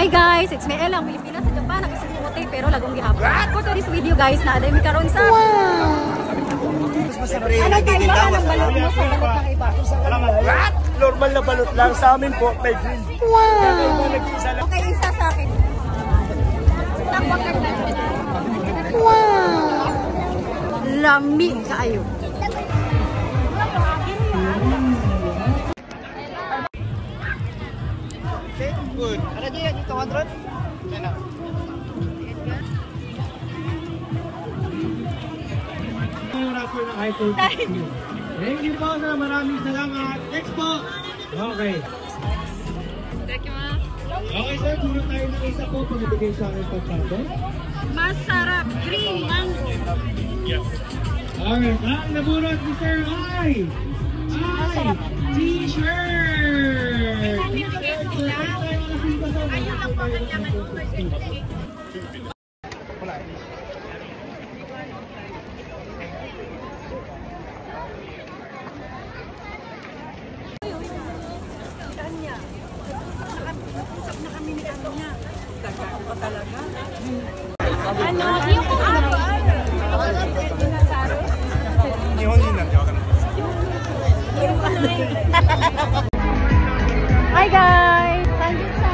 Hi guys, it's me Ella, Pilipinas sa Japan, nakasuputi pero lagong gihapon. For today's video guys, na mi karon sa ano tayo ba ng balot mo sa balot ng iba? What? Normal na balot lang sa amin po, may grill. Wow! Okay, isa sa akin. Wow! Lami kaayo. Good. Ada dia yang 200? Sana. Thank you po sa maraming salamat. Next po. Okay. Okay sir, puro tayo ng isa po pag ibigay sa akin pagkatapos. Masarap green mango. Yes. Okay, ang nabunot ni Sir ay T-shirt! Ayun lang po kanyaman po. Ano? Yung kung Hi guys! Thank you so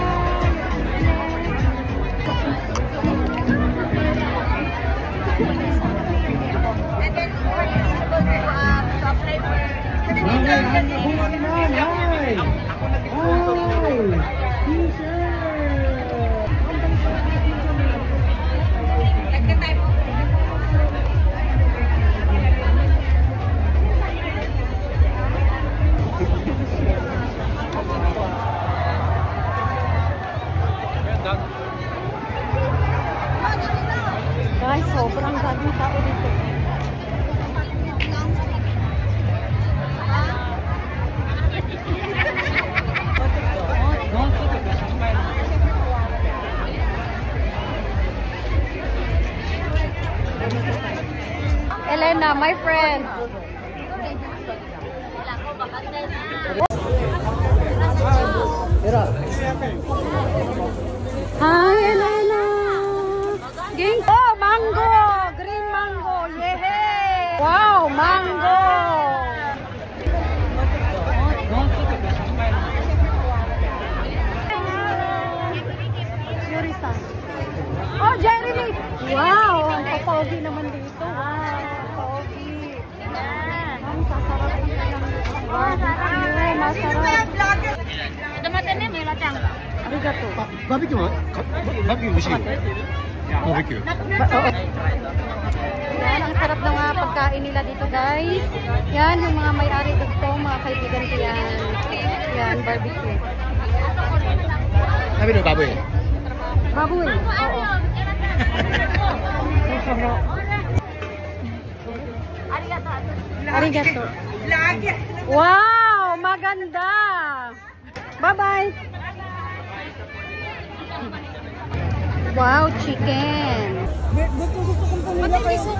guys, sobrang daming tao dito. Elena, my friend. Hi, Elena. Ging. Oh, mango, green mango, yeah. Wow, mango. Oh, Jeremy. Wow, ang pogi naman dito. Wow, pogi. Ang sasarap nila ng barbecue. Masarap. Damatane, may latang. Arigato. Barbecue mo? Barbecue mo siya? Barbecue. Yan, ang sarap ng mga pagkain nila dito guys. Yan, yung mga may-ari dito, mga kaibigan ko yan. Yan, barbecue. Sabi na baboy? Baboy, oo. Arigato. Wow, maganda. Bye-bye. Wow, chicken. Gusto kong pumila kayo.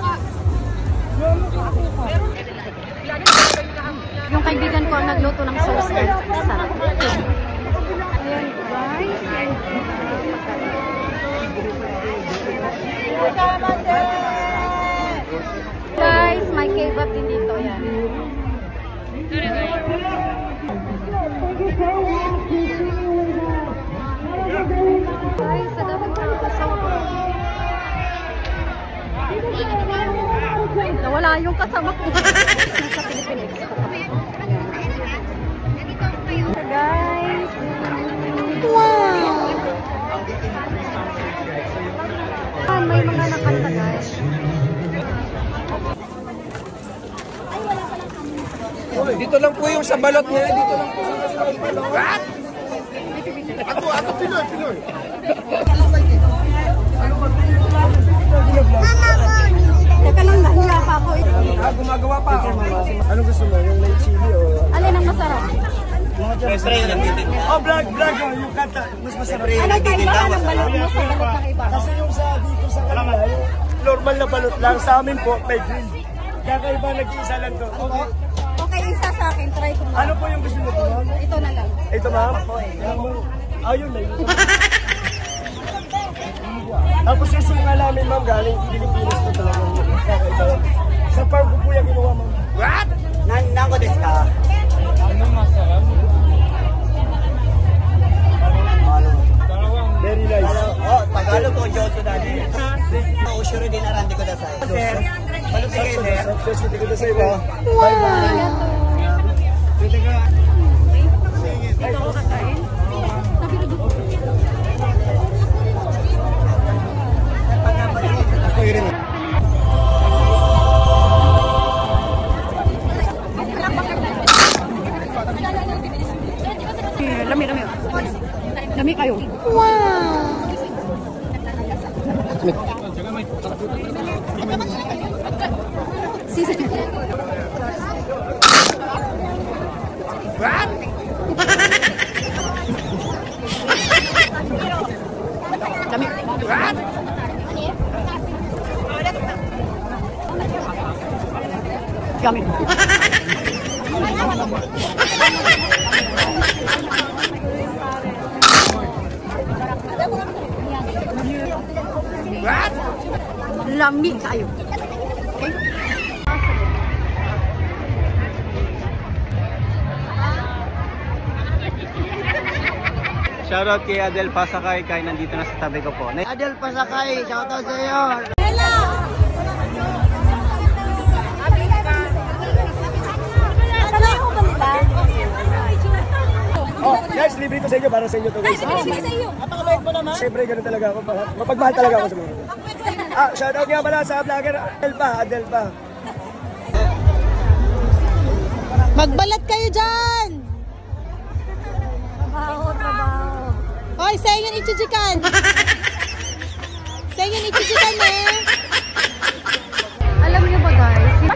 Yung kaibigan ko ang nagluto ng sauce. Sarap. Ayan, guys. Guys, may kebab din dito. Yan. Guys, sa dapat ko kasama. Nawala yung kasama ko. Sa Pilipinas. Guys. Wow! May mga nakanta guys. Dito lang po yung sa balot niya. Dito lang po sa balot. What? Ako, Pinoy. Teka lang, nahiya pa ako. Gumagawa pa ako. Anong gusto mo? Yung may chili o? Alin ang masarap? Oh, vlog. Yung kanta. Mas masarap. Ano tayo ba ng balot mo sa balot ng iba? Kasi yung sa dito sa kanila, normal na balot lang. Sa amin po, may grill. Kaya kayo ba nag-iisa lang to? Okay, isa sa akin. Try ko Ano po yung gusto mo po? Ito na lang. Ito ma'am? Ayun na yun. Tapos yung sunga namin, ma'am, galing Pilipinas po talaga. Sa farm ko po yung ginawa, ma'am. What? Nango desu ka? Very nice. Oh, Tagalog o Joso dali. Oh, sure din arandi ko dasay. Sir, balut kayo sir. Success kita kita sa iyo. Ako yun. Lami, lami. Lami kayo. Wow! Sisi. What? Lami. What? Lami. What? Lami kayo. Okay? Shoutout kay Adel Pasakay, kay nandito na sa tabi ko po. Adel Pasakay, shoutout sa iyo. Oh, guys, libre ito sa inyo para sa inyo to, guys. Sige sa iyo. Napakabait mo naman. Siyempre, ganun talaga ako. Mapagmahal talaga ako sa mga. Shoutout nga pala sa vlogger Adel pa. Magbalat kayo dyan! Trabaho. Hoy, sa inyo ichichikan! Sa inyo ichichikan eh! Alam niyo ba guys?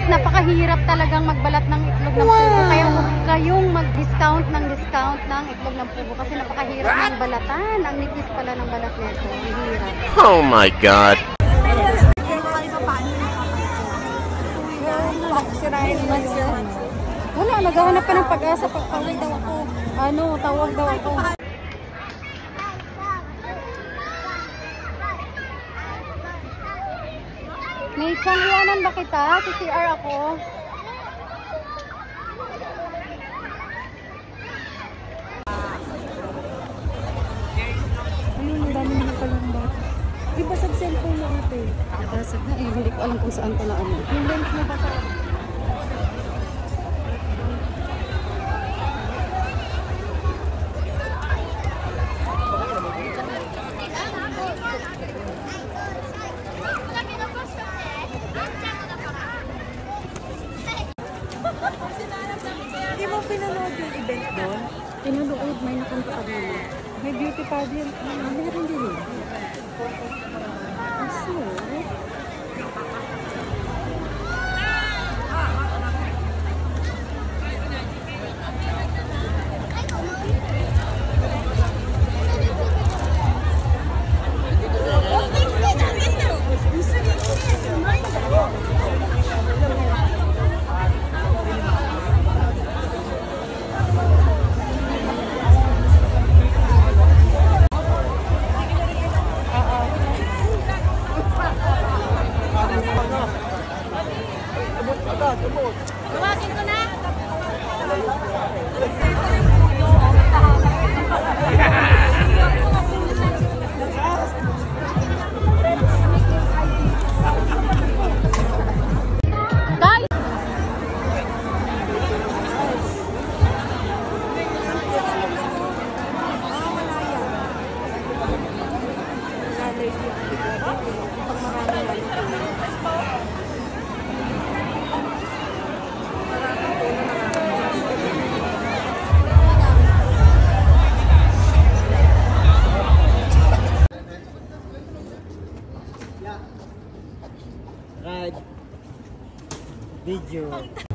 Napakahirap talagang magbalat ng itlog ng pugo. Kaya huwag kayong mag-discount ng itlog ng pugo kasi napakahirap ng balatan. Ang nipis pala ng balat nito. Hirap. Oh my God. Wala, naghahanap pa ng pag-asa. Pagpawin daw ako. Tawag daw ako. May tsangyanan ba kita? Sa CR ako. Ayun, ang dami nila palang bata. Di ba sa cellphone lang? eh. Basag na eh. Hindi ko alam kung saan pala ano. Yung lens mo ba sa... Hindi mo pinanood yung event doon? Pinanood, may nakanta ka doon. May beauty pageant. Meron din eh. Aso? Tawagin ko na. Guys! Right. Video.